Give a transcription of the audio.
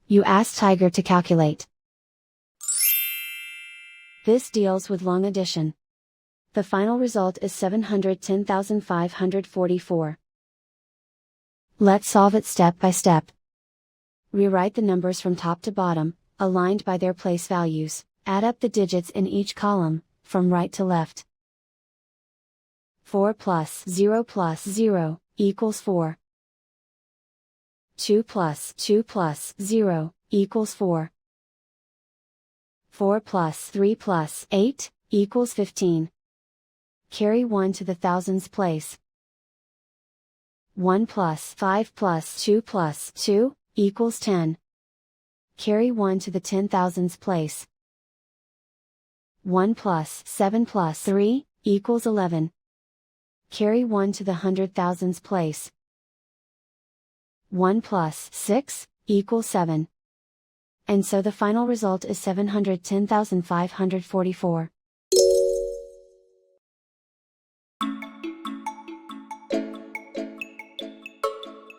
You ask Tiger to calculate. This deals with long addition. The final result is 710,544. Let's solve it step by step. Rewrite the numbers from top to bottom, aligned by their place values. Add up the digits in each column, from right to left. 4 plus 0 equals 4. 2 plus 0 equals 4. 4 plus 3 plus 8 equals 15. Carry 1 to the thousands place. 1 plus 5 plus 2 equals 10. Carry 1 to the 10,000s place. 1 plus 7 plus 3 equals 11. Carry 1 to the 100,000s place. 1 plus 6 equals 7. And so the final result is 710,544.